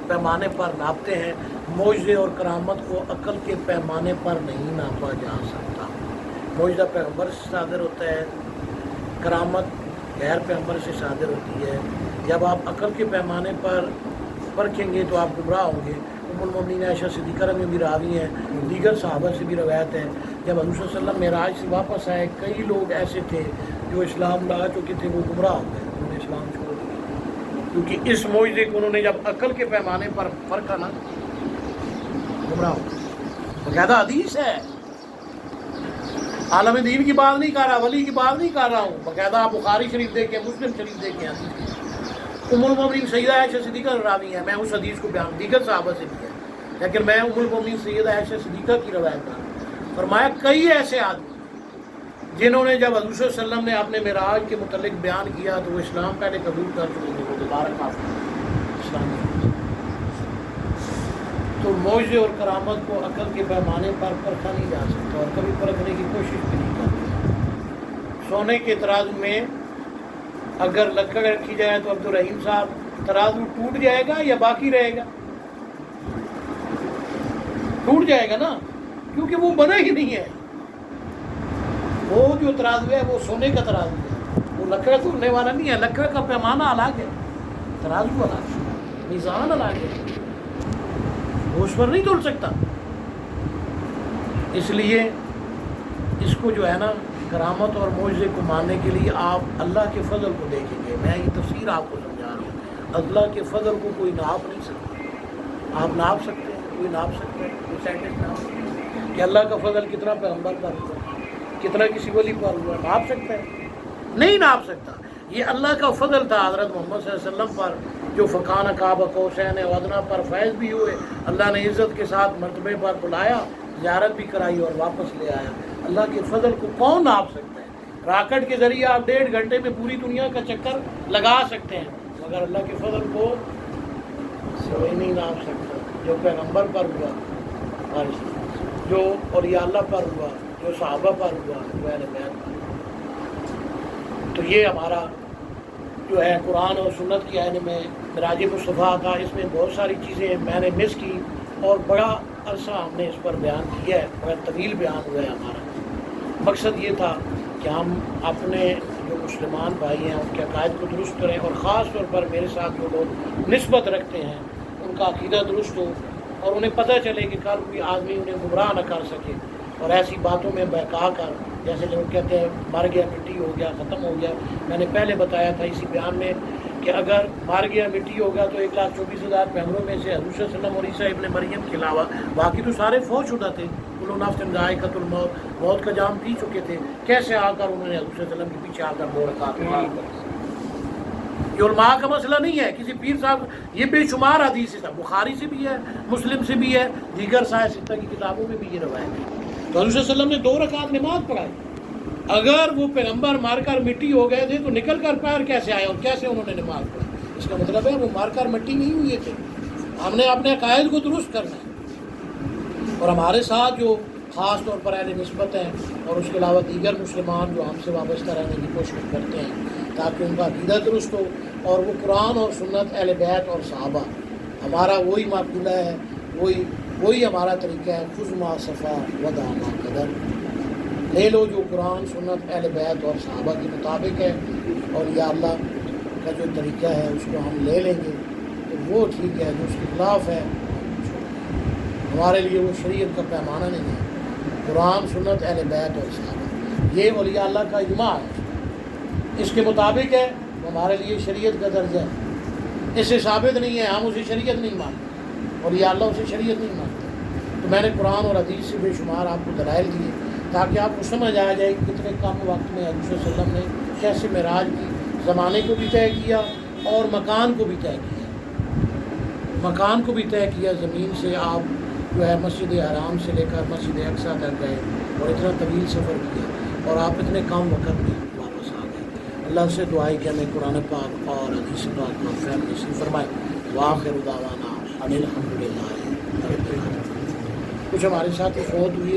پیمانے پر ناپتے ہیں، معجزے اور کرامت کو عقل کے پیمانے پر نہیں ناپا جا سکتا۔ معجزہ پیغمبر سے صادر ہوتا ہے، کرامت غیر پیغمبر سے صادر ہوتی ہے۔ جب آپ عقل کے پیمانے پر پرکھیں گے تو آپ گمراہ ہوں گے۔ ام المومنین عائشہ صدیقہ میں بھی راوی ہیں، دیگر صحابہ سے بھی روایت ہے، جب حضور صلی اللہ علیہ وسلم معراج سے واپس آئے، کئی لوگ ایسے تھے جو اسلام لا چکے تھے، وہ گمراہ ہو گئے، انہوں نے اسلام چھوڑ دیا، کیونکہ اس معجزے کو انہوں نے جب عقل کے پیمانے پر پرکھا نا، گمراہ ہو گئے۔ باقاعدہ حدیث ہے، عالم دین کی بات نہیں کر رہا، ولی کی بات نہیں کر رہا ہوں، باقاعدہ آپ بخاری شریف دیکھیں، مسلم شریف دیکھیں۔ ام المومنین سیدہ عائشہ صدیقہ راوی ہیں، میں اس حدیث کو بیان دیگر صحابہ سے بھی ہے، لیکن میں ام المومنین سیدہ عائشہ صدیقہ کی روایت کر رہا ہوں۔ فرمایا کئی ایسے آدمی جنہوں نے جب حضور صلی اللہ علیہ وسلم نے اپنے معراج کے متعلق بیان کیا تو وہ اسلام پہلے قبول کر چکے تھے، وہ دوبارہ کافر تو معجزے اور کرامت کو عقل کے پیمانے پر پرکھا نہیں جا سکتا اور کبھی پرکھنے کی کوشش بھی نہیں کرتا۔ سونے کے ترازو میں اگر لکڑ رکھی جائے تو عبدالرحیم صاحب ترازو ٹوٹ جائے گا یا باقی رہے گا؟ ٹوٹ جائے گا نا، کیونکہ وہ بنا ہی نہیں ہے۔ وہ جو ترازو ہے وہ سونے کا ترازو ہے، وہ لکڑ توڑنے والا نہیں ہے۔ لکڑ کا پیمانہ الگ ہے، ترازو الگ ہے، میزان الگ ہے، وہ اس پر نہیں توڑ سکتا۔ اس لیے اس کو جو ہے نا کرامت اور معجزے کو ماننے کے لیے آپ اللہ کے فضل کو دیکھیں گے۔ میں یہ تفسیر آپ کو سمجھا رہا ہوں۔ اللہ کے فضل کو کوئی ناپ نہیں سکتا۔ آپ ناپ سکتے ہیں؟ کوئی ناپ سکتا ہے؟ کوئی سائنٹسٹ ناپ سکتا ہے کہ اللہ کا فضل کتنا پیغمبر پر ہوا، کتنا کسی ولی پر ہوا؟ ناپ سکتا ہے؟ نہیں ناپ سکتا۔ یہ اللہ کا فضل تھا حضرت محمد صلی اللہ علیہ وسلم پر، جو فقان قاب قوسین و ادنیٰ پر فیض بھی ہوئے۔ اللہ نے عزت کے ساتھ مرتبے پر بلایا، زیارت بھی کرائی اور واپس لے آیا۔ اللہ کے فضل کو کون ناپ سکتا ہے؟ راکٹ کے ذریعے آپ 1.5 گھنٹے میں پوری دنیا کا چکر لگا سکتے ہیں، مگر اللہ کے فضل کو کوئی نہیں ناپ سکتا۔ جو پیغمبر پر ہوا، جو اولیاء اللہ پر ہوا، جو صحابہ پر ہوا، جو اہل بیت پر ہوا۔ تو یہ ہمارا جو ہے قرآن اور سنت کی آئین میں معراج مصطفیٰ تھا۔ اس میں بہت ساری چیزیں میں نے مس کی اور بڑا عرصہ ہم نے اس پر بیان کیا ہے، بڑا طویل بیان ہوا ہے ہمارا۔ مقصد یہ تھا کہ ہم اپنے جو مسلمان بھائی ہیں ان کے عقائد کو درست کریں، اور خاص طور پر میرے ساتھ جو لوگ نسبت رکھتے ہیں ان کا عقیدہ درست ہو، اور انہیں پتہ چلے کہ کل کوئی آدمی انہیں گمراہ نہ کر سکے، اور ایسی باتوں میں بہکا کر، جیسے لوگ کہتے ہیں مر گیا مٹی ہو گیا ختم ہو گیا۔ میں نے پہلے بتایا تھا اسی بیان میں کہ اگر مر گیا مٹی ہو گیا تو 1,24,000 پیغمبروں میں سے حضور صلی اللہ علیہ وسلم اور عیسیٰ ابن مریم کے علاوہ باقی تو سارے فوت شدہ تھے۔ کل نفس ذائقۃ الموت، موت کا جام پی چکے تھے۔ کیسے آ کر انہوں نے حضور صلی اللہ علیہ وسلم کے پیچھے آ کر 2 رکعت نماز پڑھی؟ یہ علماء کا مسئلہ نہیں ہے کسی پیر صاحب، یہ بے شمار حدیث ہے، بخاری سے بھی ہے، مسلم سے بھی ہے، دیگر صحیح ستہ کی کتابوں میں بھی یہ روایت ہے۔ تو حضور صلی اللہ علیہ وسلم نے 2 رکعت نماز پڑھائی۔ اگر وہ پیغمبر مار کر مٹی ہو گئے تھے تو نکل کر پیر کیسے آئے اور کیسے انہوں نے نماز پڑھی؟ اس کا مطلب ہے وہ مار کر مٹی نہیں ہوئے تھے۔ ہم نے اپنے عقائد کو درست کرنا ہے، اور ہمارے ساتھ جو خاص طور پر اہل نسبت ہیں اور اس کے علاوہ دیگر مسلمان جو ہم سے وابستہ رہنے کی کوشش کرتے ہیں تاکہ ان کا عقیدہ درست ہو، اور وہ قرآن اور سنت اہل بیت اور صحابہ، ہمارا وہی معقولہ ہے، وہی ہمارا طریقہ ہے۔ خذ ما صفا ودع ما قدر، لے لو جو قرآن سنت اہل بیت اور صحابہ کے مطابق ہے، اور یا اللہ کا جو طریقہ ہے اس کو ہم لے لیں گے تو وہ ٹھیک ہے، جو اس کے خلاف ہے ہمارے لیے وہ شریعت کا پیمانہ نہیں ہے۔ قرآن سنت اہل بیت اور صحابہ یہ اولیاء اللہ کا اجماع ہے، اس کے مطابق ہے، وہ ہمارے لیے شریعت کا درجہ ہے۔ اس سے ثابت نہیں ہے ہم اسے شریعت نہیں مانتے، اولیاء اللہ اسے شریعت نہیں مانتے۔ تو میں نے قرآن اور حدیث سے بے شمار آپ کو دلائل دیے تاکہ آپ کو سمجھ آ جائے کہ کتنے کم وقت میں حضور صلی اللہ علیہ وسلم نے کیسے معراج کی، زمانے کو بھی طے کیا اور مکان کو بھی طے کیا۔ مکان کو بھی طے کیا، زمین سے آپ جو ہے مسجد حرام سے لے کر مسجد اقصیٰ تک گئے اور اتنا طویل سفر کیا، اور آپ اتنے کم وقت میں واپس آ گئے۔ اللہ سے دعائیں کہ ہمیں قرآن پاک اور حدیث پاک کا فہم نصیب فرمائے۔ وآخر دعوانا ان الحمد للہ رب العالمین۔ کچھ ہمارے ساتھ فوت ہوئی